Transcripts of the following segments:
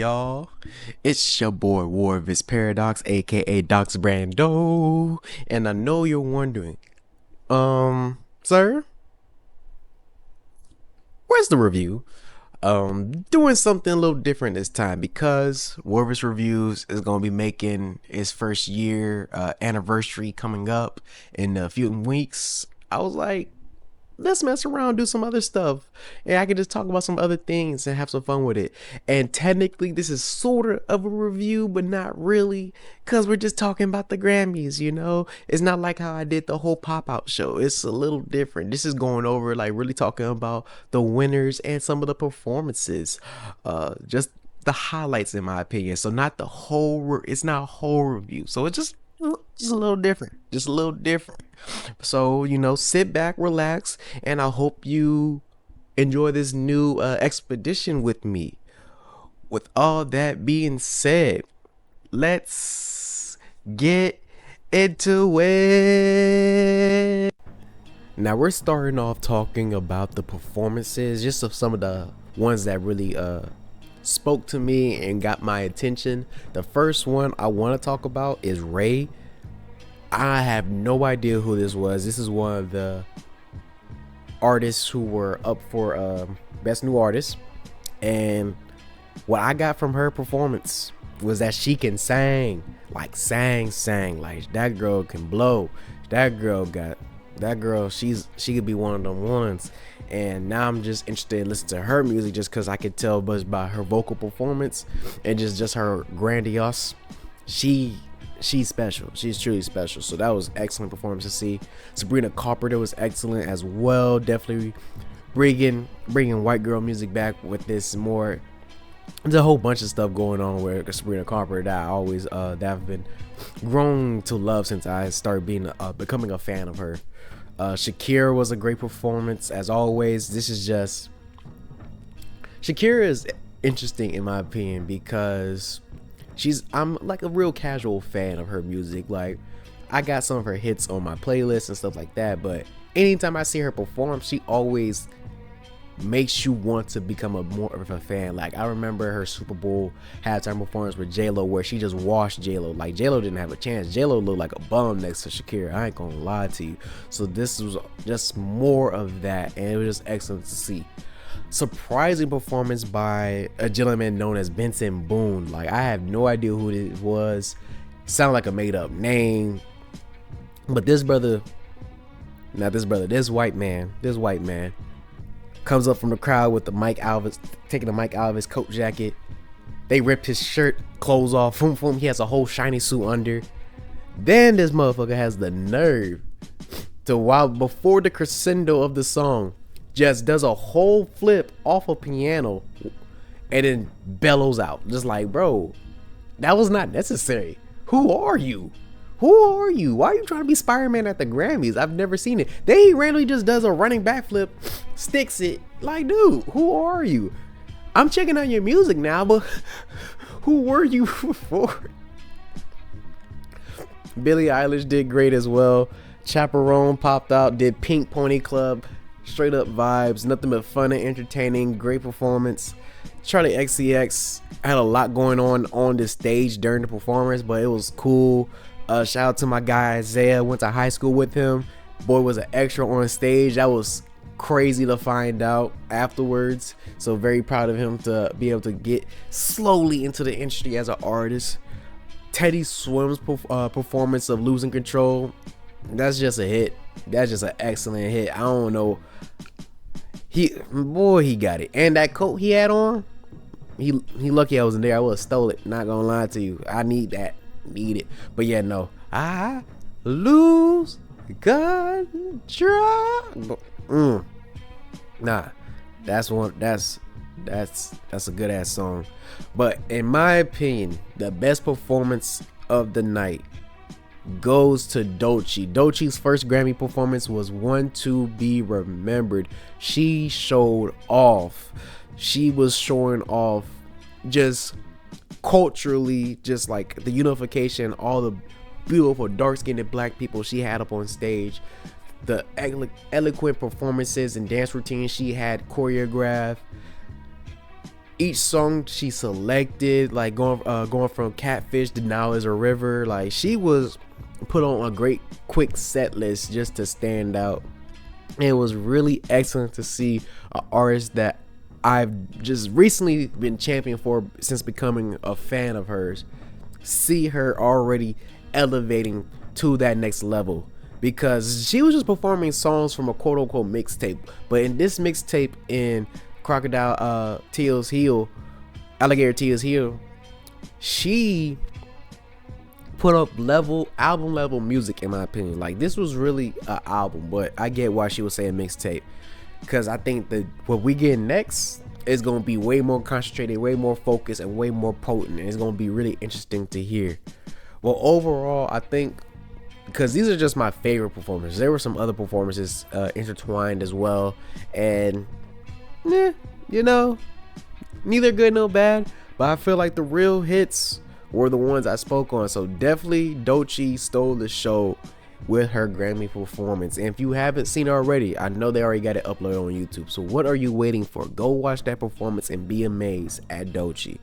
y'all? It's your boy Warvis Paradox, aka Dox Brando, and I know you're wondering, sir, where's the review? Doing something a little different this time because Warvis Reviews is gonna be making its first year anniversary coming up in a few weeks. I was like, let's mess around, do some other stuff, and I can just talk about some other things and have some fun with it. And technically, this is sort of a review, but not really, because we're just talking about the Grammys, you know? It's not like how I did the whole pop-out show. It's a little different. This is going over, like, really talking about the winners and some of the performances. Just the highlights, in my opinion. So not the whole, it's not a whole review. So it's just a little different, just a little different. So, you know, sit back, relax, and I hope you enjoy this new expedition with me. With all that being said, let's get into it. Now we're starting off talking about the performances, just of some of the ones that really spoke to me and got my attention. The first one I want to talk about is Ray. I have no idea who this was. This is one of the artists who were up for Best New Artist, and what I got from her performance was that she can sing, like sang, like that girl can blow. She could be one of them ones. And now I'm just interested in listening to her music just because I could tell by her vocal performance and just her grandiose. She's special. She's truly special. So that was excellent performance to see. Sabrina Carpenter was excellent as well. Definitely bringing white girl music back with this more. There's a whole bunch of stuff going on with Sabrina Carpenter that I always that I've been grown to love since I started becoming a fan of her. Shakira was a great performance as always. Shakira is interesting in my opinion because I'm like a real casual fan of her music. Like, I got some of her hits on my playlist and stuff like that, but anytime I see her perform, she always makes you want to become more of a fan. Like, I remember her Super Bowl halftime performance with J-Lo where she just washed J-Lo. Like, J-Lo didn't have a chance. J-Lo looked like a bum next to Shakira. I ain't gonna lie to you. So this was just more of that, and it was just excellent to see. Surprising performance by a gentleman known as Benson Boone. Like, I have no idea who it was. Sounded like a made-up name, but this white man comes up from the crowd with taking the mic out of his coat jacket. They ripped his shirt, clothes off, he has a whole shiny suit under. Then this motherfucker has the nerve to, while before the crescendo of the song, just does a whole flip off a piano and then bellows out. Just like, bro, that was not necessary. Who are you? Why are you trying to be Spider-Man at the Grammys? I've never seen it. Then he randomly just does a running backflip, sticks it. Like, dude, who are you? I'm checking out your music now, but who were you before? Billie Eilish did great as well. Chaperone popped out, did Pink Pony Club. Straight up vibes, nothing but fun and entertaining. Great performance. Charlie XCX had a lot going on the stage during the performance, but it was cool. Shout out to my guy Isaiah. Went to high school with him. Boy was an extra on stage. That was crazy to find out afterwards. So very proud of him to be able to get slowly into the industry as an artist. Teddy Swims' performance of Losing Control. That's just a hit. That's just an excellent hit. I don't know. He got it. And that coat he had on, he lucky I wasn't there. I would have stole it. Not gonna lie to you. I need that. Need it. But yeah, no. I lose control. Nah. That's a good ass song. But in my opinion, the best performance of the night goes to Doechii. Doechii's first Grammy performance was one to be remembered. She showed off. She was showing off just culturally, just like the unification, all the beautiful dark-skinned black people she had up on stage, the eloquent performances and dance routines she had choreographed. each song she selected, like going from Catfish to Now Is a River, like she was put on a great quick set list just to stand out. And it was really excellent to see an artist that I've just recently been championing for since becoming a fan of hers, see her already elevating to that next level, because she was just performing songs from a quote unquote mixtape, but in this mixtape, in Crocodile Teal's Heel, Alligator Teal's Heel, she put up album level music, in my opinion. Like, this was really an album, but I get why she was saying mixtape, because I think that what we get next is going to be way more concentrated, way more focused, and way more potent, and it's going to be really interesting to hear. Well, overall, I think, because these are just my favorite performances, there were some other performances intertwined as well, and you know, neither good nor bad, but I feel like the real hits were the ones I spoke on. So definitely Doechii stole the show with her Grammy performance, and if you haven't seen it already, I know they already got it uploaded on YouTube, so what are you waiting for? Go watch that performance and be amazed at Doechii.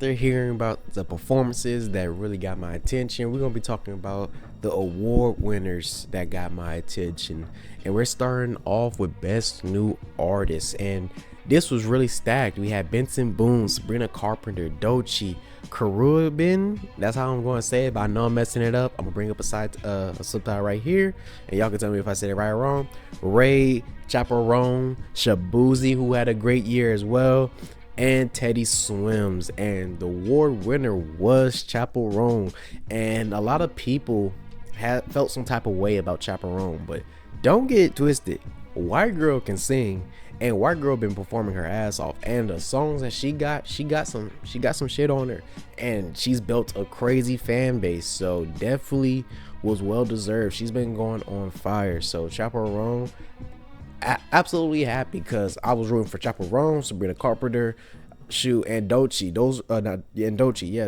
They're hearing about the performances that really got my attention. We're gonna be talking about the award winners that got my attention, and we're starting off with Best New Artist, and this was really stacked. We had Benson Boone, Sabrina Carpenter, Doechii, Karubin, that's how I'm going to say it, but I know I'm messing it up. I'm gonna bring up a subtitle right here, and y'all can tell me if I said it right or wrong. Ray Chaperone, Shabuzi, who had a great year as well, and Teddy Swims, and the award winner was Chaperone. And a lot of people had felt some type of way about Chaperone, but don't get it twisted. White girl can sing, and White girl been performing her ass off, and the songs that she got some shit on her, and she's built a crazy fan base, so definitely was well deserved. She's been going on fire. So Chaperone, absolutely happy, because I was rooting for Chaperone, Sabrina Carpenter, and Doechii.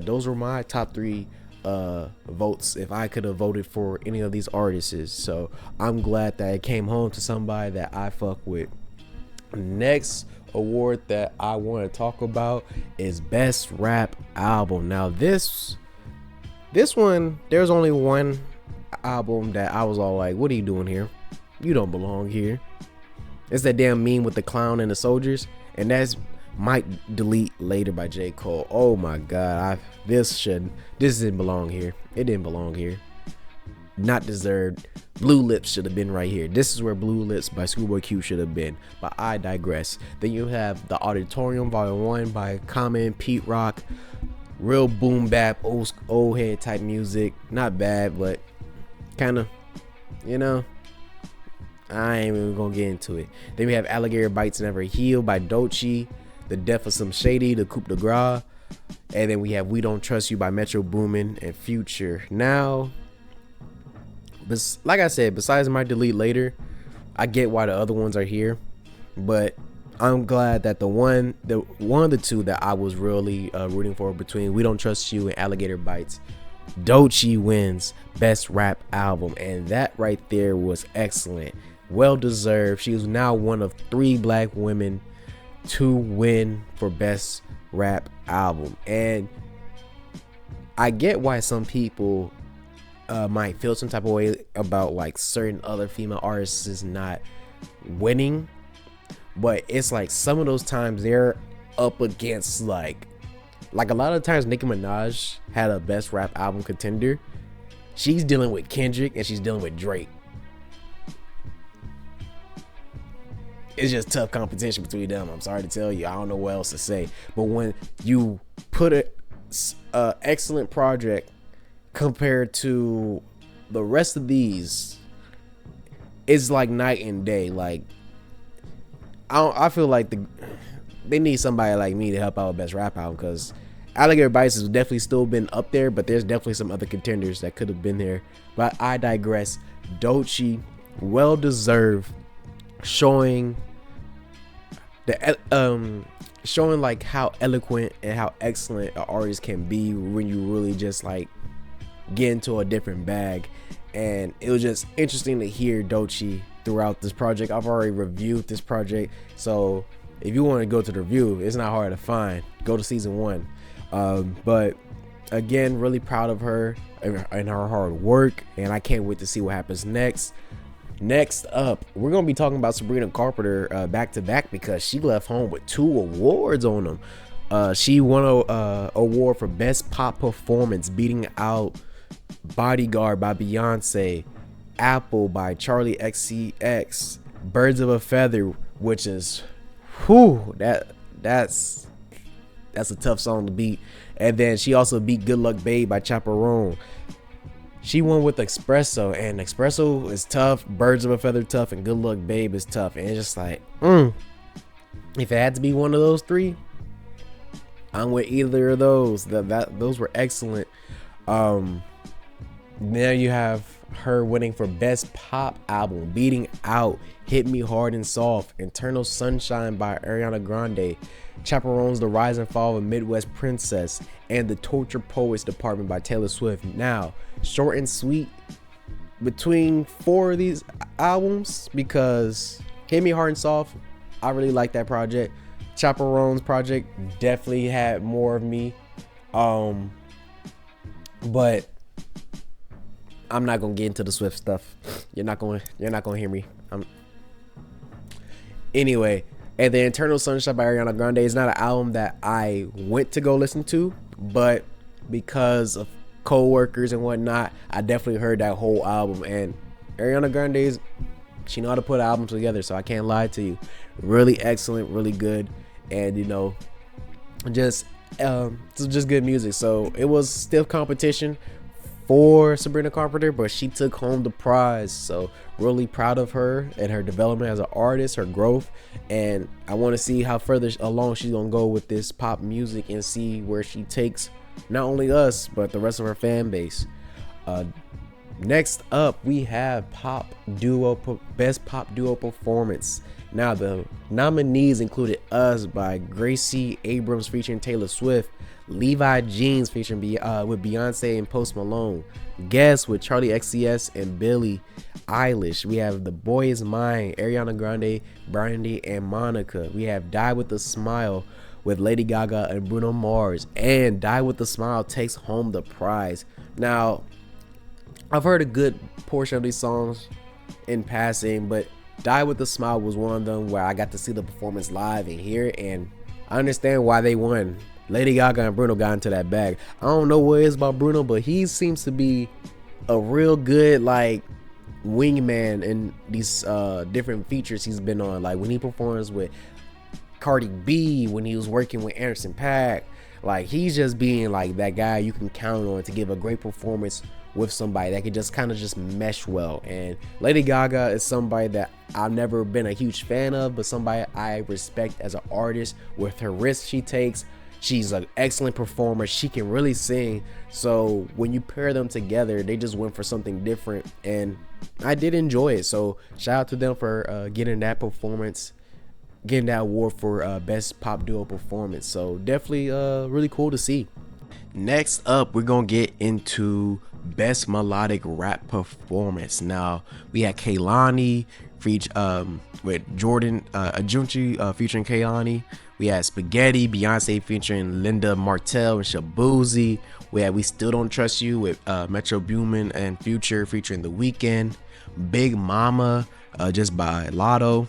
Those were my top three votes if I could have voted for any of these artists. So I'm glad that it came home to somebody that I fuck with. Next award that I want to talk about is Best Rap Album. Now this one, there's only one album that I was all like, what are you doing here? You don't belong here. It's that damn meme with the clown and the soldiers, and that's Might Delete Later by J. Cole. Oh my god, this didn't belong here. It didn't belong here. Not deserved. Blue Lips should have been right here. This is where Blue Lips by Schoolboy Q should have been, but I digress. Then you have The Auditorium Volume 1 by Common, Pete Rock. Real boom bap, old head type music. Not bad, but kind of, I ain't even gonna get into it. Then we have Alligator Bites Never Heal by Doechii, The Death of Some Shady, The Coup de Gras, and then we have We Don't Trust You by Metro Boomin and Future. Now, like I said, besides Might Delete Later, I get why the other ones are here, but I'm glad that one of the two that I was really rooting for between We Don't Trust You and Alligator Bites, Doechii wins Best Rap Album, and that right there was excellent. Well deserved. She is now one of 3 black women to win for Best Rap Album, and I get why some people might feel some type of way about like certain other female artists is not winning, but it's like some of those times they're up against like a lot of times Nicki Minaj had a Best Rap Album contender. She's dealing with Kendrick and she's dealing with Drake. It's just tough competition between them. I'm sorry to tell you. I don't know what else to say. But when you put a excellent project compared to the rest of these, it's like night and day. Like I feel like they need somebody like me to help out with Best Rap Album, because Alligator Bites has definitely still been up there, but there's definitely some other contenders that could have been there. But I digress. Doechii, well deserved, showing like how eloquent and how excellent an artist can be when you really just like get into a different bag. And it was just interesting to hear Doechii throughout this project. I've already reviewed this project, so if you want to go to the review, it's not hard to find. Go to season 1. But again, really proud of her and her hard work, and I can't wait to see what happens next. Next up, we're gonna be talking about Sabrina Carpenter back to back, because she left home with 2 awards on them. She won a award for best pop performance, beating out Bodyguard by Beyonce, Apple by Charlie XCX, Birds of a Feather, which is that's a tough song to beat. And then she also beat Good Luck Babe by Chaperone. She won with Espresso, and Espresso is tough, Birds of a Feather tough, and Good Luck Babe is tough. And it's just like, if it had to be one of those 3, I'm with either of those. Those were excellent. Now you have her winning for best pop album, beating out Hit Me Hard and Soft, Eternal Sunshine by Ariana Grande, Chaperones The Rise and Fall of Midwest Princess, and The Torture Poets Department by Taylor Swift. Now, short and sweet between 4 of these albums, because Hit Me Hard and Soft, I really like that project. Chaperones project definitely had more of me. But I'm not gonna get into the Swift stuff. You're not gonna hear me. Anyway, and the Eternal Sunshine by Ariana Grande is not an album that I went to go listen to, but because of co-workers and whatnot, I definitely heard that whole album. And Ariana Grande she know how to put albums together, so I can't lie to you. Really excellent, really good, and just good music. So it was stiff competition for Sabrina Carpenter, but she took home the prize. So really proud of her and her development as an artist, her growth, and I want to see how further along she's gonna go with this pop music and see where she takes not only us but the rest of her fan base. Next up, we have best pop duo performance. Now the nominees included Us by Gracie Abrams featuring Taylor Swift, Levi Jeans featuring with Beyonce and Post Malone, Guess with Charlie XCX and Billie Eilish. We have The Boy Is Mine, Ariana Grande, Brandy, and Monica. We have Die With a Smile with Lady Gaga and Bruno Mars, and Die With a Smile takes home the prize. Now, I've heard a good portion of these songs in passing, but Die With a Smile was one of them where I got to see the performance live and hear it, and I understand why they won. Lady Gaga and Bruno got into that bag. I don't know what it is about Bruno, but he seems to be a real good wingman in these different features he's been on. Like when he performs with Cardi B, when he was working with Anderson .Paak, he's just being that guy you can count on to give a great performance with somebody that could just kind of just mesh well. And Lady Gaga is somebody that I've never been a huge fan of, but somebody I respect as an artist with her risks she takes. She's an excellent performer. She can really sing. So when you pair them together, they just went for something different, and I did enjoy it. So shout out to them for getting that performance, getting that award for best pop duo performance. So definitely really cool to see. Next up, we're gonna get into best melodic rap performance. Now we had Kehlani with Jordan Ajunchi featuring Kehlani. We had Spaghetti, Beyonce featuring Linda Martell and Shabuzi. We had We Still Don't Trust You with Metro Boomin and Future featuring The Weeknd. Big Mama just by Lotto.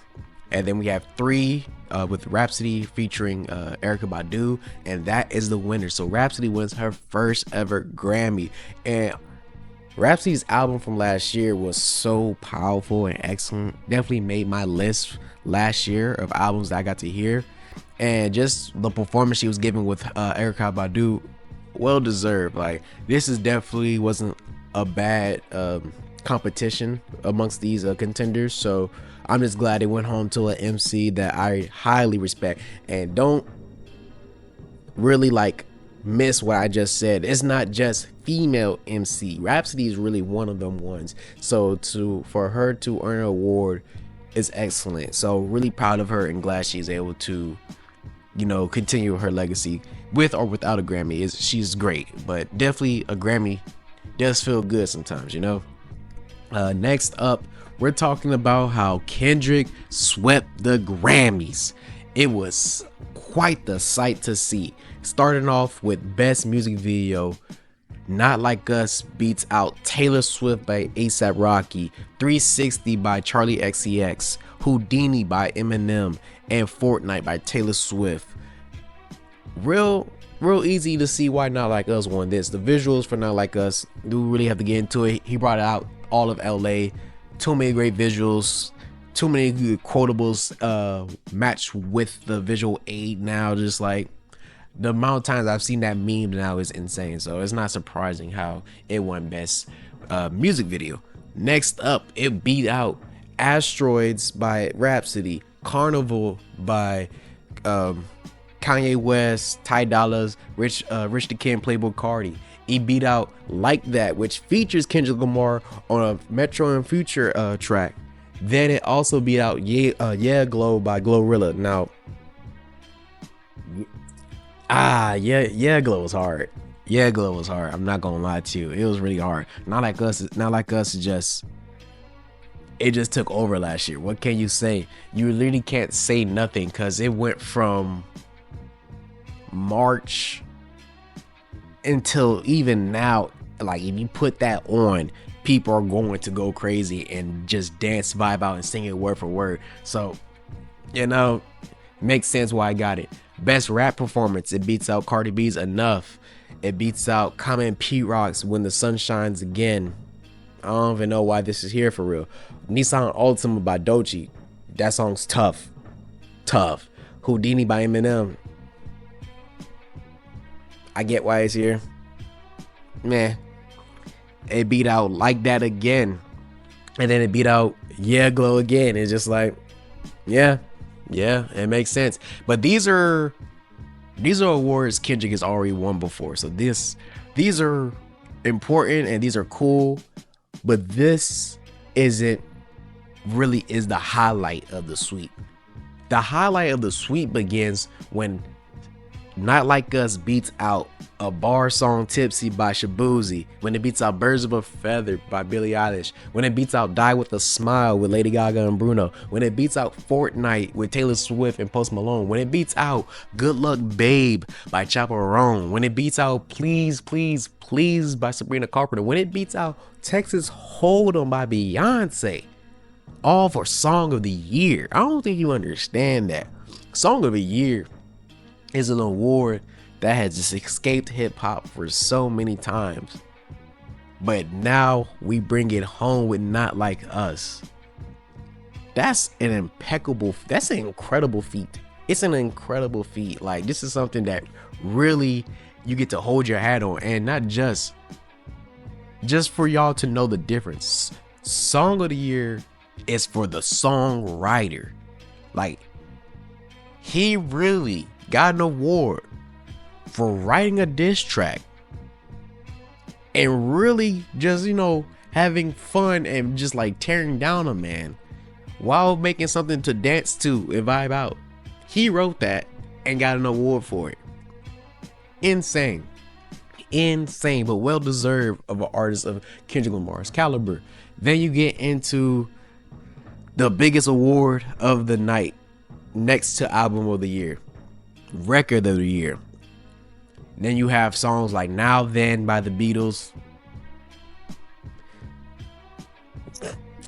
And then we have 3 with Rhapsody featuring Erykah Badu, and that is the winner. So Rhapsody wins her first ever Grammy, and Rhapsody's album from last year was so powerful and excellent. Definitely made my list last year of albums that I got to hear, and just the performance she was giving with Erykah Badu, well deserved. This is definitely wasn't a bad competition amongst these contenders. So I'm just glad it went home to an MC that I highly respect, and don't really miss what I just said. It's not just female MC. Rhapsody is really one of them ones. So for her to earn an award is excellent. So really proud of her and glad she's able to, continue her legacy with or without a Grammy. She's great, but definitely a Grammy does feel good sometimes, Next up, we're talking about how Kendrick swept the Grammys, It was quite the sight to see. Starting off with best music video, Not Like Us beats out Taylor Swift by A$AP Rocky, 360 by Charlie XCX, Houdini by Eminem, and Fortnite by Taylor Swift. Real easy to see why Not Like Us won this. The visuals for Not Like Us, do really have to get into it. He brought out all of LA. Too many great visuals, too many good quotables matched with the visual aid now. Just like the amount of times I've seen that meme now is insane. So it's not surprising how it won best music video. Next up, it beat out Asteroids by Rhapsody, Carnival by Kanye West, Ty Dolla, Rich the Kid, Playboy Cardi. He beat out Like That, which features Kendrick Lamar on a Metro and Future track. Then it also beat out Yeah Glow by Glorilla. Now, Yeah Glow was hard. Yeah Glow was hard. I'm not gonna lie to you. It was really hard. Not Like Us just, it just took over last year. What can you say? You literally can't say nothing because it went from March until even now. Like, if you put that on, people are going to go crazy and just dance, vibe out, and sing it word for word. So, makes sense why I got it. Best rap performance, it beats out Cardi B's Enough. It beats out Common Pete Rock's When the Sun Shines Again. I don't even know why this is here for real. Nissan Altima by Doechii. That song's tough. Houdini by Eminem. I get why it's here. Man. It beat out Like That again. And then it beat out Yeah Glow again. It's just like, yeah, it makes sense. But these are awards Kendrick has already won before. So these are important and these are cool. But this isn't really is the highlight of the sweep. The highlight of the sweep begins when Not Like Us beats out a bar song Tipsy by Shabuzi, when it beats out Birds of a Feather by Billie Eilish, when it beats out Die With a Smile with Lady Gaga and Bruno, when it beats out Fortnite with Taylor Swift and Post Malone, when it beats out Good Luck Babe by Chaperone, when it beats out Please Please Please by Sabrina Carpenter, when it beats out Texas Hold'em by Beyonce, all for Song of the Year. I don't think you understand that. Song of the Year is an award that has just escaped hip-hop for so many times, but now we bring it home with Not Like Us. That's an incredible feat. It's an incredible feat. Like, this is something that really you get to hold your hat on, and not just for y'all to know the difference. Song of the Year is for the songwriter. Like, he really got an award for writing a diss track and really just, having fun and just like tearing down a man while making something to dance to and vibe out. He wrote that and got an award for it. Insane, but well deserved of an artist of Kendrick Lamar's caliber. Then you get into the biggest award of the night, next to Album of the Year, Record of the Year. Then you have songs like Now Then by the Beatles.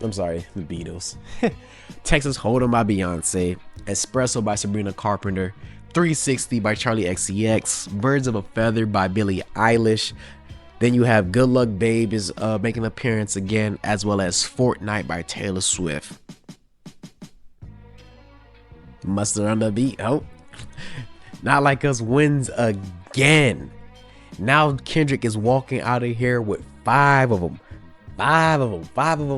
I'm sorry, the Beatles. Texas Hold'em by Beyonce. Espresso by Sabrina Carpenter. 360 by Charlie XCX. Birds of a Feather by Billie Eilish. Then you have Good Luck Babe is making an appearance again, as well as Fortnite by Taylor Swift. Mustard on the beat. Oh. Not Like Us wins again. Now Kendrick is walking out of here with five of them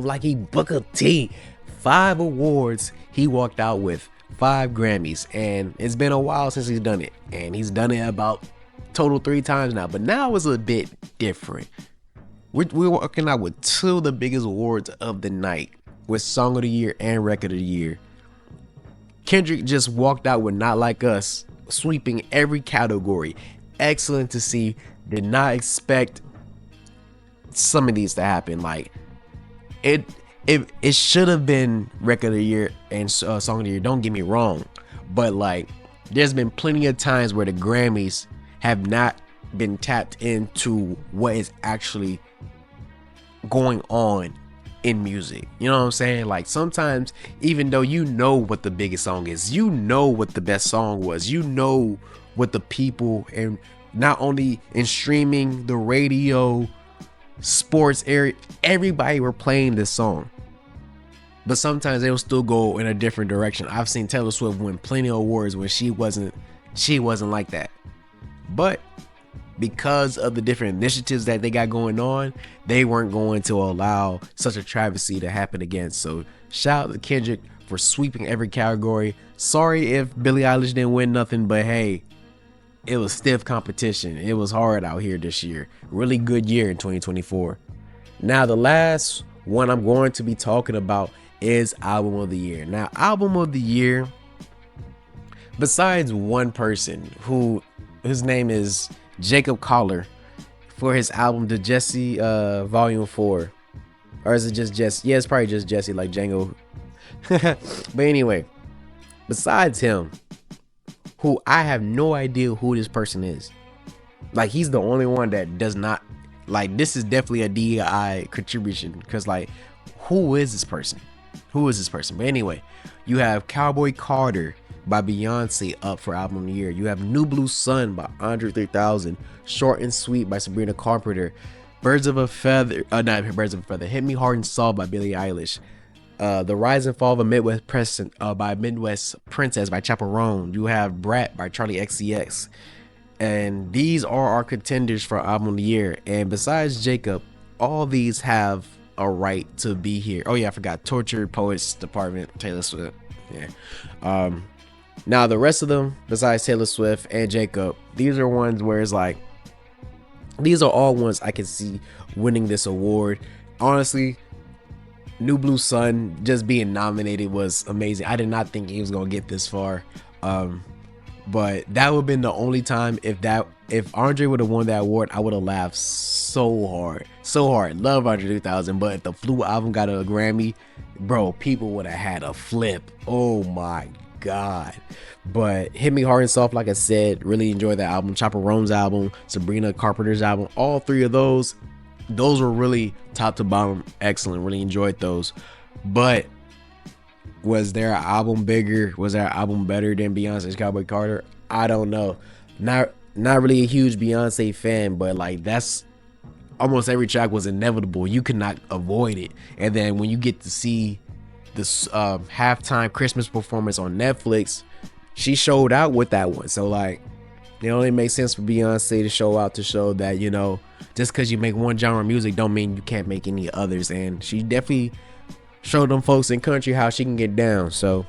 like he Booker T. 5 awards. He walked out with 5 Grammys, and it's been a while since he's done it, and he's done it about total 3 times now, but now it's a bit different. We're walking out with 2 of the biggest awards of the night, with Song of the Year and Record of the Year. Kendrick just walked out with Not Like Us, sweeping every category. Excellent to see. Did not expect some of these to happen. Like, it should have been Record of the Year and Song of the Year, don't get me wrong, But like, there's been plenty of times where the Grammys have not been tapped into what is actually going on in music. You know what I'm saying? Like, sometimes, even though you know what the biggest song is, you know what the best song was, you know what the people, and not only in streaming, the radio, sports area, everybody were playing this song. But sometimes they'll still go in a different direction. I've seen Taylor Swift win plenty of awards when she wasn't like that. But because of the different initiatives that they got going on, they weren't going to allow such a travesty to happen again. So shout out to Kendrick for sweeping every category. Sorry if Billie Eilish didn't win nothing, but hey, it was stiff competition. It was hard out here this year. Really good year in 2024. Now, the last one I'm going to be talking about is Album of the Year. Now, Album of the Year, besides one person who his name is Jacob Collier for his album The Jesse Volume 4. Or is it just Jesse? Yeah, it's probably just Jesse, like Django. But anyway, besides him, who I have no idea who this person is. Like, he's the only one that does not, like, this is definitely a DEI contribution, because like, who is this person? But anyway, you have Cowboy Carter by Beyonce up for Album of the Year. You have New Blue Sun by Andre 3000, Short and Sweet by Sabrina Carpenter, Birds of a Feather, Hit Me Hard and Soft by Billie Eilish, The Rise and Fall of a Midwest Princess by Chaperone. You have Brat by Charlie XCX. And these are our contenders for Album of the Year. And besides Jacob, all these have a right to be here. Oh yeah, I forgot Tortured Poets Department, Taylor Swift. Yeah. Now the rest of them, besides Taylor Swift and Jacob, these are ones where it's like, these are all ones I can see winning this award. Honestly, New Blue Sun just being nominated was amazing. I did not think he was gonna get this far. But that would have been the only time if Andre would have won that award, I would have laughed so hard. Love Andre 3000, but if the Flu album got a Grammy, bro, people would have had a flip. Oh my God. But Hit Me Hard and Soft, like I said, really enjoyed that album. Chaperone's album, Sabrina Carpenter's album, all three of those were really top to bottom excellent. Really enjoyed those. But was there an album bigger? Was there an album better than Beyonce's Cowboy Carter? I don't know. Not really a huge Beyonce fan, but like, that's almost every track was inevitable. You could not avoid it. And then when you get to see this halftime Christmas performance on Netflix, she showed out with that one. So like, it only makes sense for Beyonce to show out, to show that, you know, just because you make one genre of music don't mean you can't make any others. And she definitely showed them folks in country how she can get down. So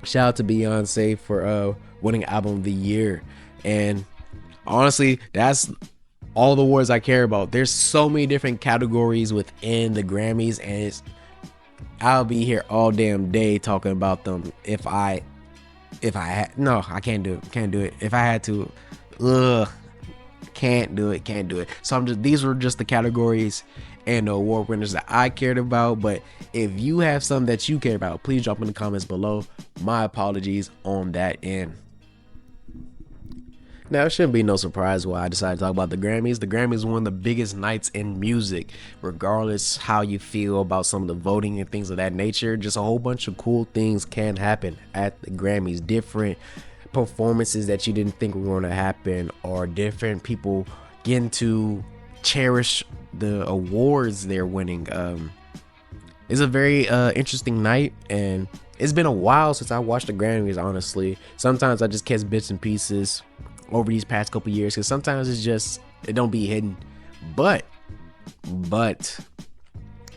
shout out to Beyonce for winning Album of the Year. And honestly, that's all the awards I care about. There's so many different categories within the Grammys, and I'll be here all damn day talking about them if I had. No, I can't do it. If I had to, can't do it. So these were just the categories and the award winners that I cared about. But if you have some that you care about, please drop in the comments below. My apologies on that end. Now, it shouldn't be no surprise why I decided to talk about the Grammys. The Grammys is one of the biggest nights in music, regardless how you feel about some of the voting and things of that nature. Just a whole bunch of cool things can happen at the Grammys. Different performances that you didn't think were going to happen, or different people getting to cherish the awards they're winning. It's a very interesting night, and it's been a while since I watched the Grammys, honestly. Sometimes I just catch bits and pieces over these past couple years, because sometimes it don't be hidden. But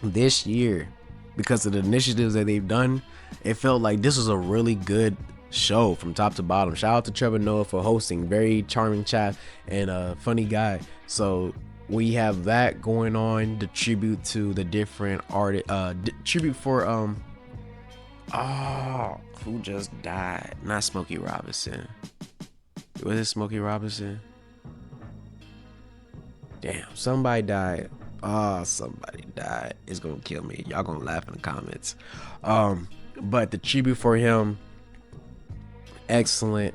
this year, because of the initiatives that they've done, it felt like this was a really good show from top to bottom. Shout out to Trevor Noah for hosting. Very charming chat and a funny guy. So we have that going on. The tribute to the different artists. Tribute for who just died? Not Smokey Robinson. Was it Smokey Robinson? Damn, somebody died. Somebody died. It's gonna kill me. Y'all gonna laugh in the comments. But the tribute for him, excellent.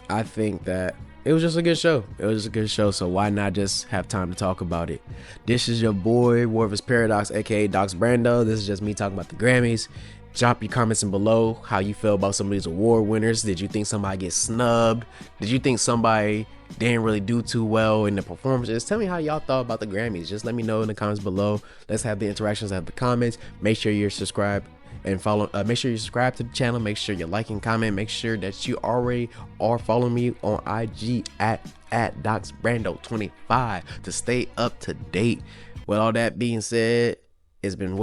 I think that it was just a good show. It was just a good show, so why not just have time to talk about it? This is your boy, Warvis Paradox, aka Dox Brando. This is just me talking about the Grammys. Drop your comments in below how you feel about some of these award winners. Did you think somebody get snubbed? Did you think somebody didn't really do too well in the performances? Tell me how y'all thought about the Grammys. Just let me know in the comments below. Let's have the interactions, have the comments. Make sure you're subscribed and follow. Make sure you subscribe to the channel. Make sure you like and comment. Make sure that you already are following me on IG at Dox Brando 25 to stay up to date. With all that being said, it's been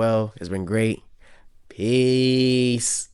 great. Peace.